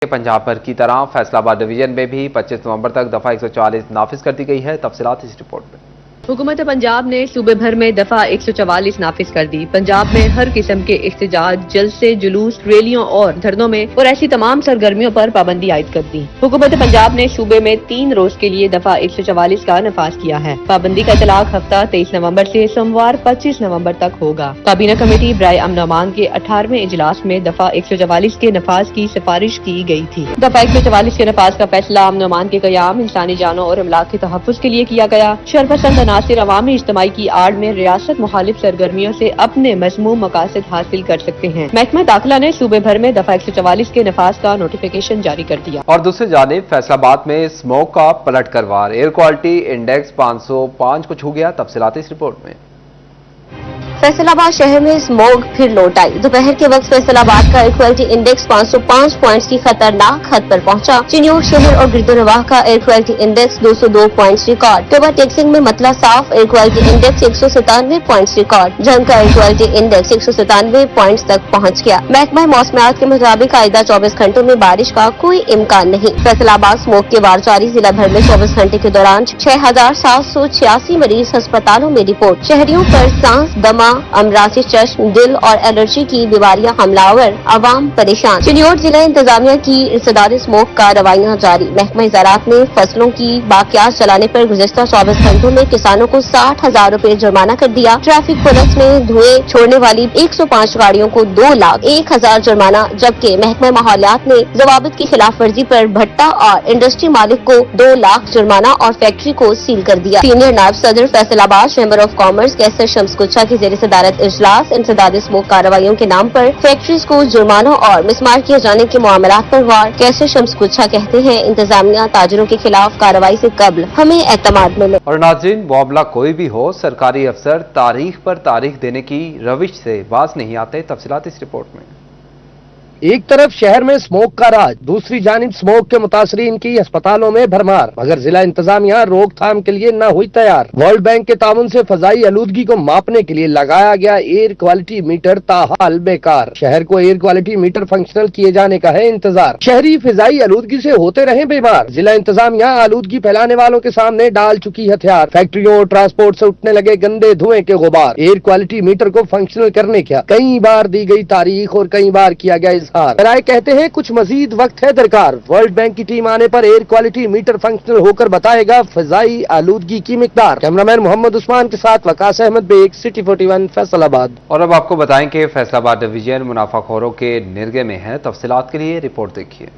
पंजाब भर की तरह फैसलाबाद डिवीजन में भी 25 नवंबर तक दफा 144 नाफिज कर दी गई है। तफसीलात इस रिपोर्ट में। हुकूमत पंजाब ने सूबे भर में दफा 144 नाफिज कर दी। पंजाब में हर किस्म के इख्तिजाज, जलसे, जुलूस, रैलियों और धरनों में और ऐसी तमाम सरगर्मियों पर पाबंदी आयद कर दी। हुकूमत पंजाब ने सूबे में 3 रोज के लिए दफा 144 का नफाज किया है। पाबंदी का इतलाक हफ्ता 23 नवंबर से सोमवार 25 नवंबर तक होगा। काबीना कमेटी बराए अमन अमान के 18वें इजलास में दफा 144 के नफाज की सिफारिश की गई थी। दफा 144 के नफाज का फैसला अमन अमान के क़याम, इंसानी जानों और अमलाक के तहफ़्फ़ुज़ के लिए किया गया। शरपसंद अनासिर अवामी इज्तिमाई की आड़ में रियासत मुखालिफ सरगर्मियों से अपने मज़मूम मकासद हासिल कर सकते हैं। महकमा दाखिला ने सूबे भर में दफा 144 के नफाज का नोटिफिकेशन जारी कर दिया। और दूसरी जानिब फैसलाबाद में स्मोक का पलट कर वार, एयर क्वालिटी इंडेक्स 505 को छू गया। तफसीलात इस रिपोर्ट में। फैसलाबाद शहर में स्मोग फिर लौट आई। दोपहर के वक्त फैसलाबाद का एयर क्वालिटी इंडेक्स 505 पॉइंट्स की खतरनाक हद पर पहुंचा। चिन्योट शहर और गिरदोनवाह का air quality index 202 points record. Toba टेक्सिंग में मतला साफ air quality index 197 points record. जंग का एयर क्वालिटी इंडेक्स 197 पॉइंट्स तक पहुंच गया। महकमा मौसमियात के मुताबिक आइंदा 24 घंटों में बारिश का कोई इम्कान नहीं। फैसलाबाद स्मोक के वार जारी। जिला भर में 24 घंटे के दौरान 6786 मरीज अस्पतालों में रिपोर्ट। शहरियों पर सांस, दमा, अमरासी चश्म, दिल और एलर्जी की बीमारियां हमलावर, आवाम परेशान। चिन्योट जिला इंतजामिया की इर्सदाद स्मोक कार्रवाइयां जारी। महकमा ज़राअत ने फसलों की बाकियात चलाने पर गुज़श्ता 24 घंटों में किसानों को 60,000 रुपए जुर्माना कर दिया। ट्रैफिक पुलिस ने धुएं छोड़ने वाली 105 गाड़ियों को 2,01,000 जुर्माना, जबकि महकमा माहौलियात ने ज़वाबित की खिलाफ वर्जी पर भट्टा और इंडस्ट्री मालिक को 2 लाख जुर्माना और फैक्ट्री को सील कर दिया। सीनियर नायब सदर फैसलाबाद चैम्बर ऑफ कॉमर्स कैसर शम्स कुच्छा की ज़ेर सदारत इजलास इंसदाद स्मोक कार्रवाइयों के नाम पर फैक्ट्रीज को जुर्मानों और मिसमार किए जाने के मामलात पर वार। कैसर शम्स कुच्छा कहते हैं, इंतजामिया ताजरों के खिलाफ कार्रवाई से कबल हमें एतमाद मिले। और नाज़रीन, मामला कोई भी हो, सरकारी अफसर तारीख पर तारीख देने की रविश से बाज नहीं आते। तफसीलात इस रिपोर्ट में। एक तरफ शहर में स्मोक का राज, दूसरी जानिब स्मोक के मुतासरीन की अस्पतालों में भरमार, मगर जिला इंतजामिया रोकथाम के लिए न हुई तैयार। वर्ल्ड बैंक के ताउन से फजाई आलूदगी को मापने के लिए लगाया गया एयर क्वालिटी मीटर ताहाल बेकार। शहर को एयर क्वालिटी मीटर फंक्शनल किए जाने का है इंतजार। शहरी फिजाई आलूदगी से होते रहे बीमार। जिला इंतजामिया आलूदगी फैलाने वालों के सामने डाल चुकी हथियार। फैक्ट्रियों और ट्रांसपोर्ट से उठने लगे गंदे धुएं के गुबार। एयर क्वालिटी मीटर को फंक्शनल करने का कई बार दी गई तारीख और कई बार किया गया राय कहते हैं कुछ मजीद वक्त है दरकार। वर्ल्ड बैंक की टीम आने पर एयर क्वालिटी मीटर फंक्शनल होकर बताएगा फिजाई आलूदगी की मिकदार। कैमरामैन मोहम्मद उस्मान के साथ वकास अहमद बेग, सिटी 41 फैसलाबाद। और अब आपको बताएं कि फैसलाबाद डिवीजन मुनाफाखोरों के निर्गे में है। तफसीलात के लिए रिपोर्ट देखिए।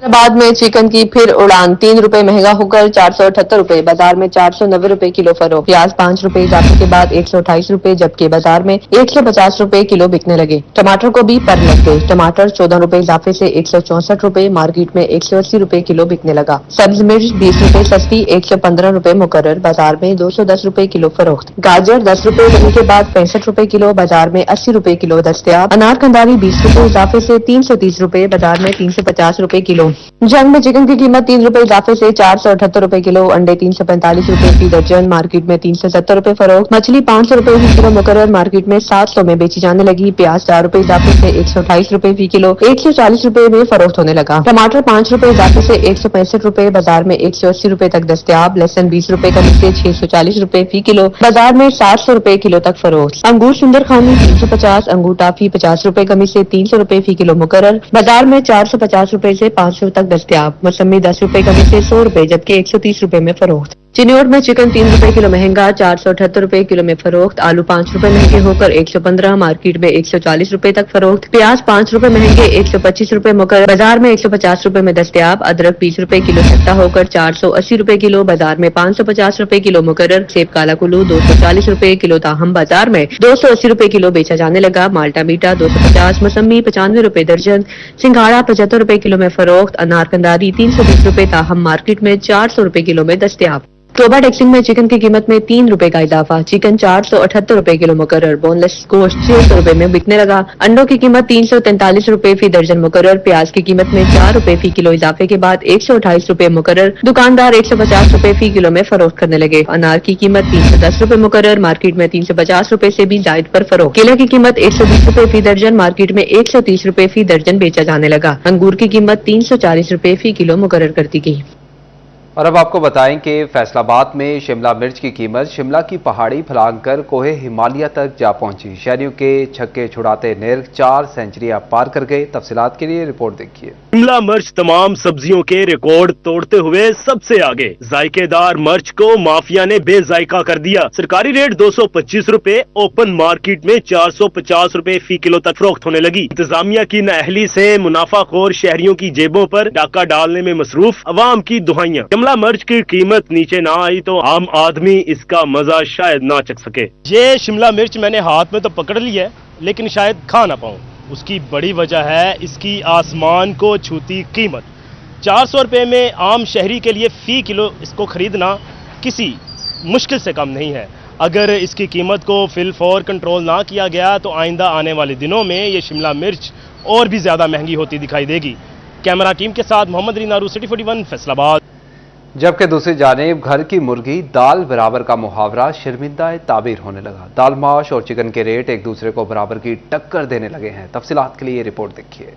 फैसलाबाद में चिकन की फिर उड़ान, 3 रुपए महंगा होकर 478 रुपए, बाजार में 490 रुपए किलो फरोख्त। प्याज 5 रुपए इजाफे के बाद 128 रुपए, जबकि बाजार में 150 रुपए किलो बिकने लगे। टमाटर को भी पर लग गए। टमाटर 14 रुपए इजाफे से 164 रुपए, मार्केट में 180 रुपए किलो बिकने लगा। सब्ज मिर्च 20 रुपए सस्ती, 115 रुपए मुकर्रर, बाजार में 210 रुपए किलो फरोख्त। गाजर 10 रुपए कमी के बाद 65 रुपए किलो, बाजार में 80 रुपए किलो दस्तयाब। अनार कंदारी 20 रुपए इजाफे से 330 रुपए, बाजार में 350 रुपए किलो। जंग में चिकन की कीमत 3 रुपए इजाफे से 478 रुपए किलो, अंडे 345 रुपए फी दर्जन, मार्केट में 370 रुपए फरोख्त। मछली 500 रुपए फी किलो मुकर्रर, मार्केट में 700 में बेची जाने लगी। प्याज 4 रुपए इजाफे से 128 रुपए फी किलो, 140 रुपए में फरोख्त होने लगा। टमाटर 5 रुपए इजाफे से 165 रुपए, बाजार में 180 रुपए तक दस्तयाब। लहसुन 20 रुपए कमी से 640 रुपए फी किलो, बाजार में 700 रुपए किलो तक फरोख्त। अंगूर सुंदर खानी 350, अंगूर टाफी 50 रुपए कमी से 300 रुपए फी किलो मुकर्रर, बाजार में 450 रुपए से 500 तक दस्तयाब। मौसमी 10 रुपए कमी से 100 रुपए, जबकि 130 रुपए में फरोख्त। चिन्योट में चिकन 3 रुपए किलो महंगा, 478 रुपए किलो में फरोख्त। आलू 5 रुपए महंगे होकर 115, मार्केट में 140 रुपए तक फरोख्त। प्याज 5 रुपए महंगे 125 रुपए मुकर्रर, बाजार में 150 रुपए में दस्तयाब। अदरक 20 रुपए किलो सस्ता होकर 480 रुपए किलो, बाजार में 550 रुपए किलो मुकर्रर। सेब काला कुल्लू 240 रुपए किलो, ताहम बाजार में 280 रुपए किलो बेचा जाने लगा। माल्टा मीठा 250, मौसमी 95 रुपए दर्जन, सिंघाड़ा 75 रुपए किलो में फरोख्त। अनार कंदारी 320 रुपए, ताहम मार्केट में 400 रुपए किलो में दस्तयाब। शोभा टेक्सटिंग में चिकन की कीमत में 3 रुपए का इजाफा। चिकन 478 रुपए किलो मुकर्रर। बोनलेस गोश्त 600 रुपए में बिकने लगा। अंडों की कीमत 343 रुपए फी दर्जन मुकर्रर। प्याज की कीमत में 4 रुपए फी किलो इजाफे के बाद 128 रुपए मुकर्रर। दुकानदार 150 रुपए फी किलो में फरोख्त करने लगे। अनार की कीमत 310 रुपए मुकर्रर। मार्केट में 350 रुपए से भी जायद पर फरोख्त। केले की कीमत 120 रुपए फी दर्जन। मार्केट में 130 रुपए फी दर्जन बेचा जाने लगा। अंगूर की कीमत 340 रुपए फी किलो मुकर्रर कर दी गई। और अब आपको बताएं कि फैसलाबाद में शिमला मिर्च की कीमत शिमला की पहाड़ी फलांग कर कोहे हिमालय तक जा पहुंची। शहरियों के छक्के छुड़ाते निर्ग 4 सेंचुरियां पार कर गए। तफसीलात के लिए रिपोर्ट देखिए। शिमला मिर्च तमाम सब्जियों के रिकॉर्ड तोड़ते हुए सबसे आगे। जायकेदार मिर्च को माफिया ने बेजायका कर दिया। सरकारी रेट 225 रुपए, ओपन मार्केट में 450 रुपए फी किलो तक फरोख्त होने लगी। इंतजामिया की नाअहली से मुनाफाखोर शहरियों की जेबों पर डाका डालने में मसरूफ अवाम की दुहाइयां। शिमला मिर्च की कीमत नीचे ना आई तो आम आदमी इसका मजा शायद ना चख सके। ये शिमला मिर्च मैंने हाथ में तो पकड़ ली है, लेकिन शायद खा ना पाऊं। उसकी बड़ी वजह है इसकी आसमान को छूती कीमत। 400 रुपए में आम शहरी के लिए फी किलो इसको खरीदना किसी मुश्किल से कम नहीं है। अगर इसकी कीमत को फिलफौर कंट्रोल ना किया गया तो आइंदा आने वाले दिनों में ये शिमला मिर्च और भी ज्यादा महंगी होती दिखाई देगी। कैमरा टीम के साथ मोहम्मद रीनारू, सिटी 41, फैसलाबाद। जबकि दूसरी जानिब घर की मुर्गी दाल बराबर का मुहावरा शर्मिंदा ताबीर होने लगा। दाल माश और चिकन के रेट एक दूसरे को बराबर की टक्कर देने लगे हैं। तफसीलात के लिए रिपोर्ट देखिए।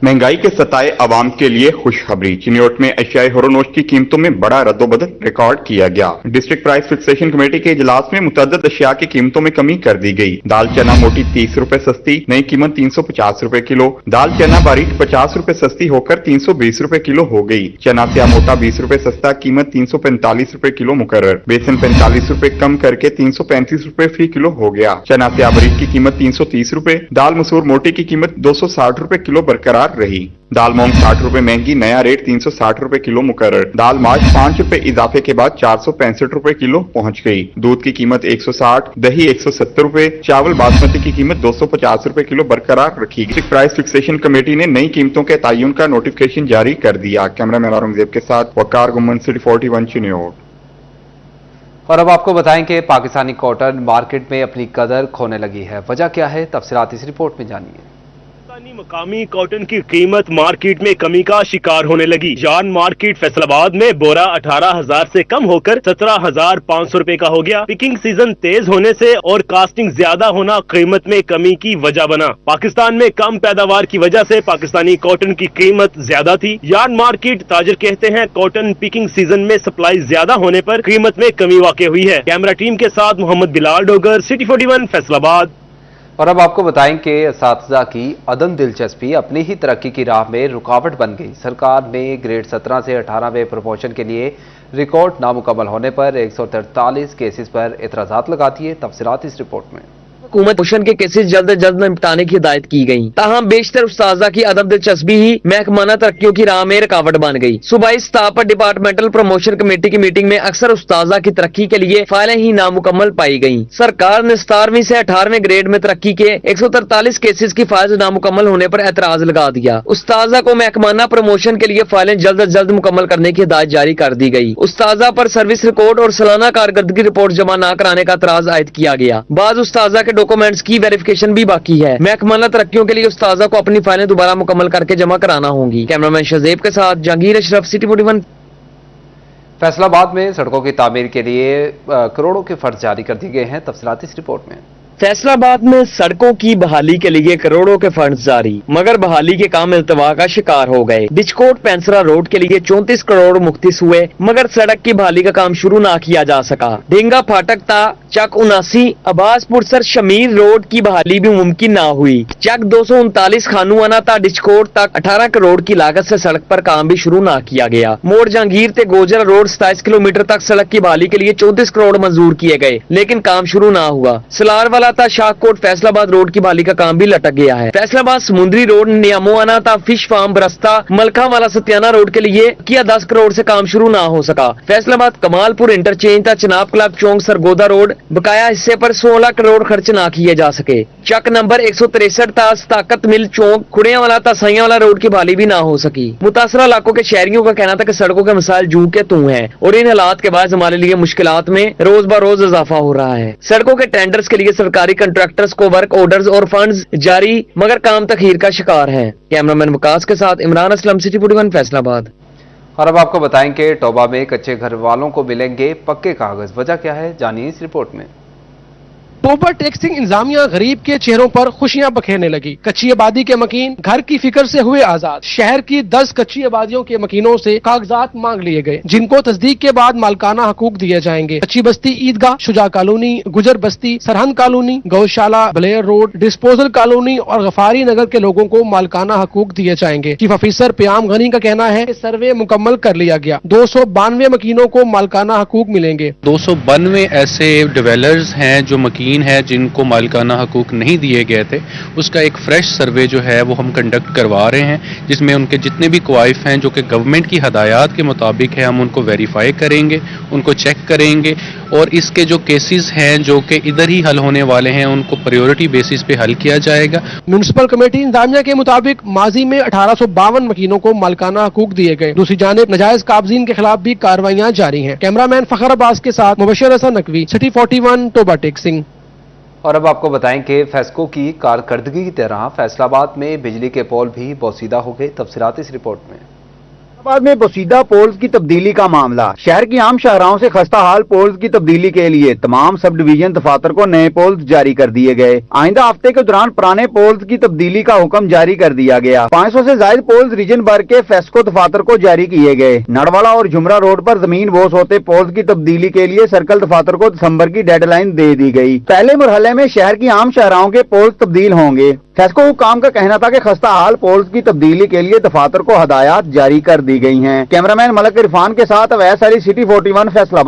महंगाई के सताए आवाम के लिए खुशखबरी। चिन्योट में अशियाई हरोनोश की कीमतों में बड़ा रद्दोबदल रिकॉर्ड किया गया। डिस्ट्रिक्ट प्राइस फिक्सेशन कमेटी के इजलास में मुतअद्दिद अशिया की कीमतों में कमी कर दी गई। दाल चना मोटी 30 रुपए सस्ती, नई कीमत 350 रुपए किलो। दाल चना बारीक 50 रुपए सस्ती होकर 320 रुपए किलो हो गई। चना स्या मोटा 20 रुपए सस्ता, कीमत 345 रुपए किलो मुकर्रर। बेसन 45 रुपए कम करके 335 रुपए फी किलो हो गया। चना स्या बारीक की कीमत 330 रुपए। दाल मसूर मोटी की कीमत 260 रुपए किलो बरकरार रही। दाल मूंग 60 रुपए महंगी, नया रेट 360 रुपए किलो मुकर्रर। दाल माश 5 रुपए इजाफे के बाद 465 रुपए किलो पहुंच गई। दूध की कीमत 160, दही 170 रुपए, चावल बासमती की कीमत 250 रुपए किलो बरकरार रखी गई। प्राइस फिक्सेशन कमेटी ने नई कीमतों के तयन का नोटिफिकेशन जारी कर दिया। कैमरामैन औरंगजेब के साथ वकार गुम्मन, सिटी 41 चिन्योट। और अब आपको बताएं कि पाकिस्तानी कॉटन मार्केट में अपनी कदर खोने लगी है। वजह क्या है, तफसीलात इस रिपोर्ट में जानिए। मकामी कॉटन की कीमत मार्केट में कमी का शिकार होने लगी। जान मार्केट फैसलाबाद में बोरा 18,000 से कम होकर 17,500 रुपए का हो गया। पिकिंग सीजन तेज होने से और कास्टिंग ज्यादा होना कीमत में कमी की वजह बना। पाकिस्तान में कम पैदावार की वजह से पाकिस्तानी कॉटन की कीमत ज्यादा थी। यार्ड मार्केट ताजर कहते हैं कॉटन पिकिंग सीजन में सप्लाई ज्यादा होने पर कीमत में कमी वाक़ हुई है। कैमरा टीम के साथ मोहम्मद बिलाल डोगर, सिटी 41, फैसलाबाद। और अब आपको बताएं कि असातिज़ा की अदम दिलचस्पी अपनी ही तरक्की की राह में रुकावट बन गई। सरकार ने ग्रेड 17 से 18वें प्रमोशन के लिए रिकॉर्ड नामुकम्मल होने पर 143 केसेस पर एतराज़ात लगा दिए। तफसीलात इस रिपोर्ट में। हुकूमत प्रमोशन के केसेस जल्द अज जल्द निपटाने की हिदायत की गई। ताहम बेशतर उस्ताजा की अदम दिलचस्पी ही महकमाना तरक्कियों की राह में रुकावट बन गई। सूबाई सतह पर डिपार्टमेंटल प्रमोशन कमेटी की मीटिंग में अक्सर उस्ताजा की तरक्की के लिए फाइलें ही नामुकम्मल पाई गयी। सरकार ने 17वीं से 18वें ग्रेड में तरक्की के 143 केसेस की फाइल नामुकम्मल होने पर एतराज लगा दिया। उस्ताजा को महकमाना प्रमोशन के लिए फाइलें जल्द अज जल्द मुकम्मल करने की हिदायत जारी कर दी गई। उस्ताजा पर सर्विस रिकॉर्ड और सालाना कारकर्दगी रिपोर्ट जमा न कराने का एतराज आयद किया गया। बाज़ उस्ताजा के डॉक्यूमेंट्स की वेरिफिकेशन भी बाकी है। महकमाना तरक्कियों के लिए उस्ताजा को अपनी फाइलें दोबारा मुकम्मल करके जमा कराना होंगी। कैमरामैन शहजेब के साथ जहांगीर अशरफ, सिटी 41। फैसलाबाद में सड़कों की तामीर के लिए करोड़ों के फर्ज जारी कर दिए गए हैं। तफसीलात इस रिपोर्ट में। फैसलाबाद में सड़कों की बहाली के लिए करोड़ों के फंड जारी, मगर बहाली के काम इल्तवा का शिकार हो गए। डिचकोट पेंसरा रोड के लिए 34 करोड़ मुख्तिस हुए, मगर सड़क की बहाली का काम शुरू ना किया जा सका। ढेंगा फाटक ता चक 79 अब्बासपुर सर शमीर रोड की बहाली भी मुमकिन ना हुई। चक 239 खानूआना ता डिचकोट तक 18 करोड़ की लागत से सड़क पर काम भी शुरू ना किया गया। मोड़ जहांगीर ते गोजरा रोड 27 किलोमीटर तक सड़क की बहाली के लिए 34 करोड़ मंजूर किए गए, लेकिन काम शुरू ना हुआ। सलार वाला ता शाहकोट फैसलाबाद रोड की बहाली का काम भी लटक गया है। फैसलाबाद समुद्री रोड नियामोआना ता फिश फार्म बरस्ता मलका वाला सत्याना रोड के लिए किया 10 करोड़ से काम शुरू ना हो सका। फैसलाबाद कमालपुर इंटरचेंज ता चनाब क्लब चौक सरगोदा रोड बकाया हिस्से पर 16 करोड़ खर्च ना किए जा सके। चक नंबर 163 ता ताकत मिल चौक खुड़िया वाला ता साइया वाला रोड की बहाली भी ना हो सकी। मुतासरा इलाकों के शहरियों का कहना था कि सड़कों के मसाइल जू के तू हैं और इन हालात के बाद हमारे लिए मुश्किलात में रोज ब रोज इजाफा हो रहा है। सड़कों के टेंडर्स के लिए सरकारी कंट्रैक्टर्स को वर्क ऑर्डर्स और फंड्स जारी मगर काम तखीर का शिकार है। कैमरामैन वकास के साथ इमरान असलम, सिटी 41 फैसलाबाद। और अब आपको बताएं कि टोबा में कच्चे घर वालों को मिलेंगे पक्के कागज। वजह क्या है, जानिए इस रिपोर्ट में। टोबा टैक्सिंग इंतजामिया गरीब के चेहरों पर खुशियां बखेरने लगी। कच्ची आबादी के मकीन घर की फिक्र से हुए आजाद। शहर की 10 कच्ची आबादियों के मकीनों से कागजात मांग लिए गए, जिनको तस्दीक के बाद मालकाना हकूक दिए जाएंगे। कच्ची बस्ती ईदगाह, शुजा कॉलोनी, गुजर बस्ती, सरहद कॉलोनी, गौशाला, ब्लेयर रोड, डिस्पोजल कॉलोनी और गफारी नगर के लोगों को मालकाना हकूक दिए जाएंगे। चीफ ऑफिसर प्याम गनी का कहना है कि सर्वे मुकम्मल कर लिया गया। 292 मकीनों को मालकाना हकूक मिलेंगे। 292 ऐसे डेवलपर्स हैं जो मकीन है जिनको मालिकाना हकूक नहीं दिए गए थे। उसका एक फ्रेश सर्वे जो है वो हम कंडक्ट करवा रहे हैं, जिसमें उनके जितने भी क्वाइफ हैं जो कि गवर्नमेंट की हदायत के मुताबिक है, हम उनको वेरीफाई करेंगे, उनको चेक करेंगे और इसके जो केसेस हैं जो कि इधर ही हल होने वाले हैं उनको प्रायोरिटी बेसिस पे हल किया जाएगा। म्युनिसिपल कमेटी इंतजामिया के मुताबिक माजी में 1852 मकीनों को मालकाना हकूक दिए गए। दूसरी जानिब नाजायज काबजीन के खिलाफ भी कार्रवाइयां जारी हैं। कैमरामैन फखर अब्बास के साथ Mubashar Hasan Naqvi, city 41 Toba taxing. और अब आपको बताएं कि फेस्को की कारकर्दगी की तरह फैसलाबाद में बिजली के पोल भी बोसीदा हो गए। तफसीलात इस रिपोर्ट में। फैसलाबाद में बोसीदा पोल्स की तब्दीली का मामला। शहर की आम शाहराहों से खस्ता हाल पोल्स की तब्दीली के लिए तमाम सब डिवीजन दफातर को नए पोल्स जारी कर दिए गए। आइंदा हफ्ते के दौरान पुराने पोल्स की तब्दीली का हुक्म जारी कर दिया गया। 500 से ज्यादा पोल्स रीजन भर के फेस्को दफातर को जारी किए गए। नड़वाड़ा और जुमरा रोड पर जमीन बोस होते पोल्स की तब्दीली के लिए सर्कल दफातर को दिसंबर की डेडलाइन दे दी गई। पहले मरहले में शहर की आम शाहराहों के पोल्स तब्दील होंगे। फेस्को हुकाम का कहना था कि खस्ता हाल पोल्स की तब्दीली के लिए दफातर को हदायत जारी कर दी गई हैं। कैमरामैन मलक इरफान के साथ अवैस अली, सिटी 41 फैसलाबाद।